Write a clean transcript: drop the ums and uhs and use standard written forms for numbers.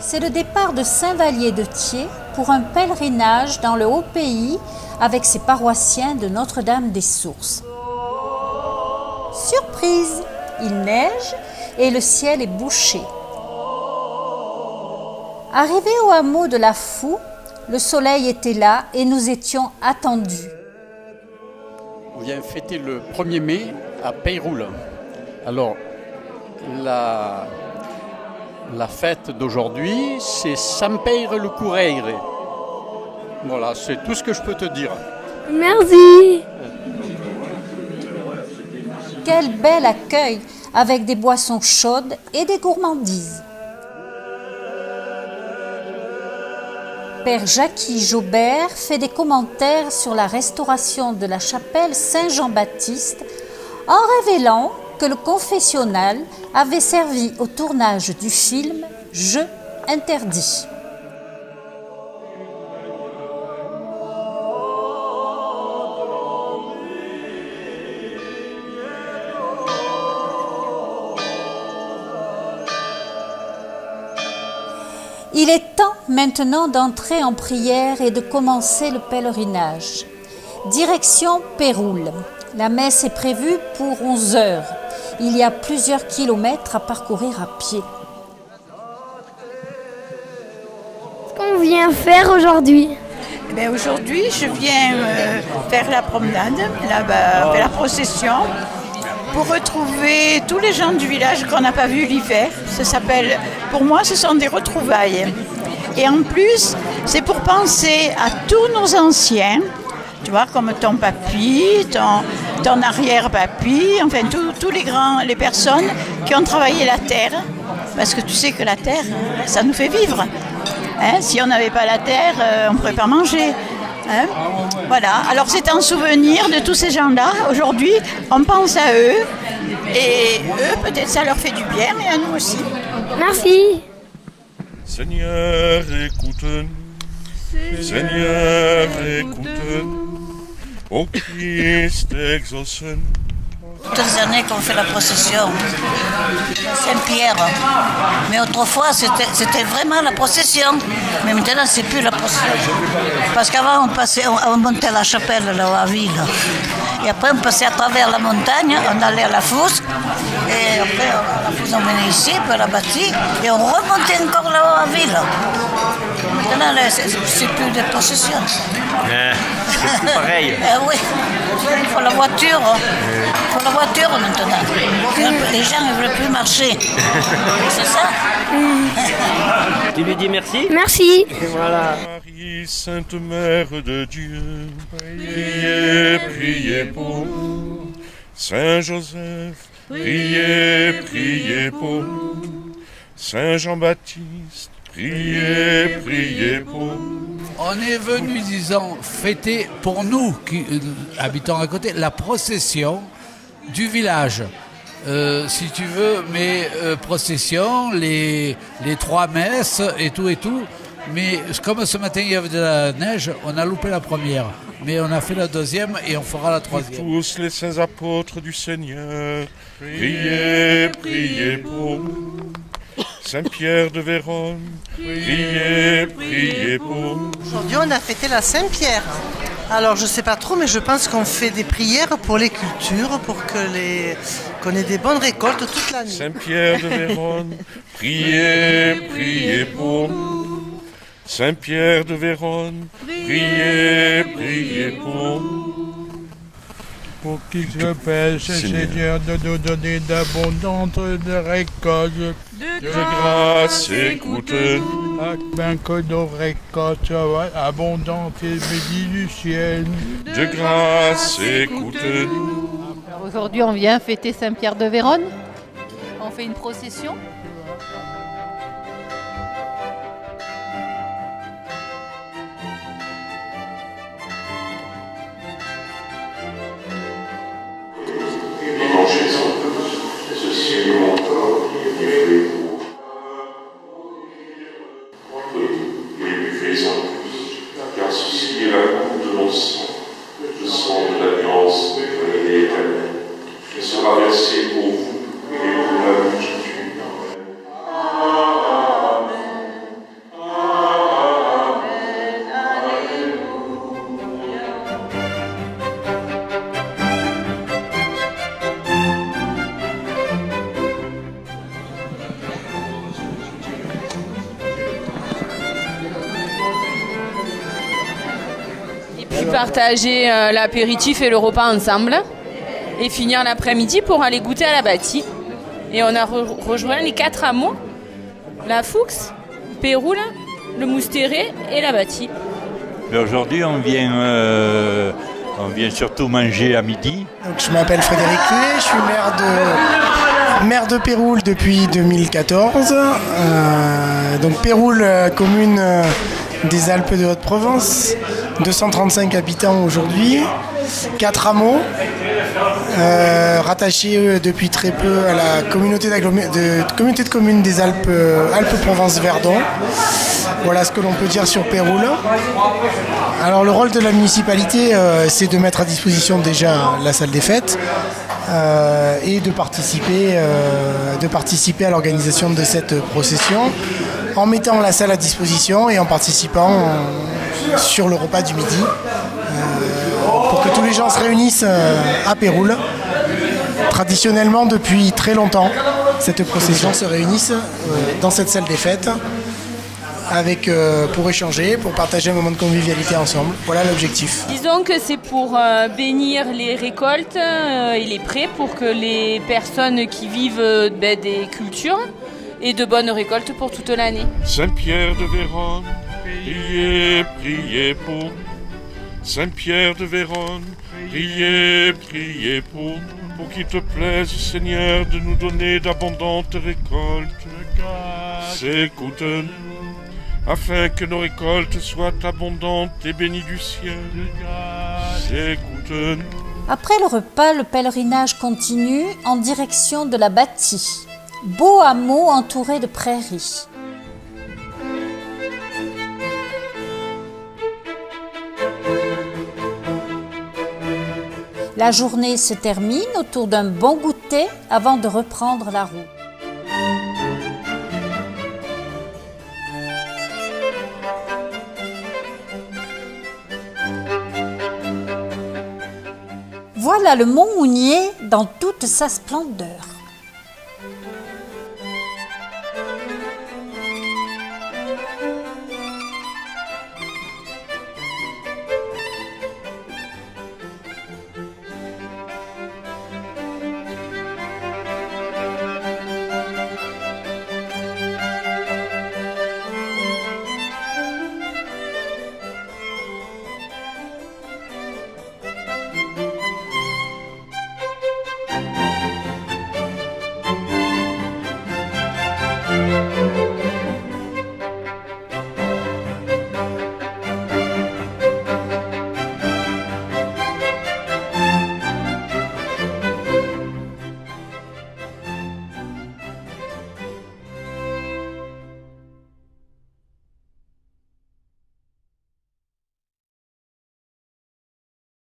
C'est le départ de Saint-Vallier de Thiers pour un pèlerinage dans le Haut-Pays avec ses paroissiens de Notre-Dame-des-Sources. Surprise, il neige et le ciel est bouché. Arrivé au hameau de la Foux, le soleil était là et nous étions attendus. On vient fêter le 1er mai à Peyroules. Alors, la fête d'aujourd'hui, c'est Sampeire le Coureire. Voilà, c'est tout ce que je peux te dire. Merci. Quel bel accueil avec des boissons chaudes et des gourmandises. Père Jackie Jaubert fait des commentaires sur la restauration de la chapelle Saint-Jean-Baptiste en révélant que le confessionnal avait servi au tournage du film « Jeu interdit ». Il est temps maintenant d'entrer en prière et de commencer le pèlerinage. Direction Peyroules. La messe est prévue pour 11 heures. Il y a plusieurs kilomètres à parcourir à pied. Qu'est-ce qu'on vient faire aujourd'hui? Aujourd'hui, je viens faire la promenade, faire la procession, pour retrouver tous les gens du village qu'on n'a pas vu l'hiver. Ça s'appelle, pour moi, ce sont des retrouvailles. Et en plus, c'est pour penser à tous nos anciens, tu vois, comme ton papy, ton arrière-papy, enfin tous les personnes qui ont travaillé la terre. Parce que tu sais que la terre, ça nous fait vivre. Hein, si on n'avait pas la terre, on ne pourrait pas manger. Hein, voilà, alors c'est un souvenir de tous ces gens-là. Aujourd'hui, on pense à eux et eux, peut-être ça leur fait du bien et à nous aussi. Merci. Seigneur, écoute-nous. Seigneur, écoute-nous. Ô Christ, exauce-nous. Toutes les années qu'on fait la procession, Saint-Pierre. Mais autrefois, c'était vraiment la procession. Mais maintenant, c'est plus la procession. Parce qu'avant, on montait à la chapelle, là, à ville. Et après, on passait à travers la montagne, on allait à la fosse. Et après, à la fosse, on venait ici, puis à la bâtie. Et on remontait encore là-haut à ville. Maintenant, c'est plus de procession. C'est plus pareil. Oui, il faut la voiture. Il faut la voiture maintenant. Les gens ne veulent plus marcher. C'est ça? Tu lui dis merci? Merci. Et voilà. Marie, Sainte Mère de Dieu, priez, priez pour nous. Saint Joseph, priez, priez pour nous. Saint Jean-Baptiste, priez, priez pour nous. On est venu, disons, fêter pour nous qui habitons à côté la procession du village. Si tu veux, mais procession, les 3 messes et tout. Mais comme ce matin il y avait de la neige, on a loupé la première. Mais on a fait la deuxième et on fera la troisième. Tous les saints apôtres du Seigneur, priez, priez pour nous. Saint-Pierre de Vérone, priez, priez pour nous. Aujourd'hui, on a fêté la Saint-Pierre. Alors, je ne sais pas trop, mais je pense qu'on fait des prières pour les cultures, pour qu'on ait des bonnes récoltes toute l'année. Saint-Pierre de Vérone, priez, priez pour nous. Saint-Pierre de Vérone, priez, priez pour nous. Pour qu'il se pêche, Seigneur, de nous donner d'abondantes récoltes. De grâce, écoute-nous. Afin que nos récoltes soient abondantes et bénies du ciel. De grâce, écoute-nous. Aujourd'hui, on vient fêter Saint-Pierre de Vérone. On fait une procession. partager l'apéritif et le repas ensemble et finir l'après-midi pour aller goûter à la bâtie. Et on a rejoint les 4 hameaux, la Fuchs, Péroul, le Moustéré et la bâtie. Aujourd'hui, on vient surtout manger à midi. Donc, je m'appelle Frédéric Huet, je suis maire de Péroul depuis 2014. Donc Péroul, commune des Alpes de Haute-Provence, 235 habitants aujourd'hui, 4 hameaux, rattachés depuis très peu à la communauté de communes des Alpes-Provence-Verdon. Voilà ce que l'on peut dire sur Péroul. Alors le rôle de la municipalité, c'est de mettre à disposition déjà la salle des fêtes et de participer à l'organisation de cette procession en mettant la salle à disposition et en participant sur le repas du midi pour que tous les gens se réunissent à Péroul. Traditionnellement, depuis très longtemps, cette procession se réunissent dans cette salle des fêtes pour échanger, pour partager un moment de convivialité ensemble. Voilà l'objectif. Disons que c'est pour bénir les récoltes et les prés pour que les personnes qui vivent des cultures aient de bonnes récoltes pour toute l'année. Saint-Pierre de Vérone, priez, priez pour. Saint-Pierre de Vérone, priez, priez pour qu'il te plaise, Seigneur, de nous donner d'abondantes récoltes. Écoute-nous, afin que nos récoltes soient abondantes et bénies du ciel. Écoute-nous. Après le repas, le pèlerinage continue en direction de la bâtie. Beau hameau entouré de prairies. La journée se termine autour d'un bon goûter avant de reprendre la route. Voilà le Mont Mounier dans toute sa splendeur.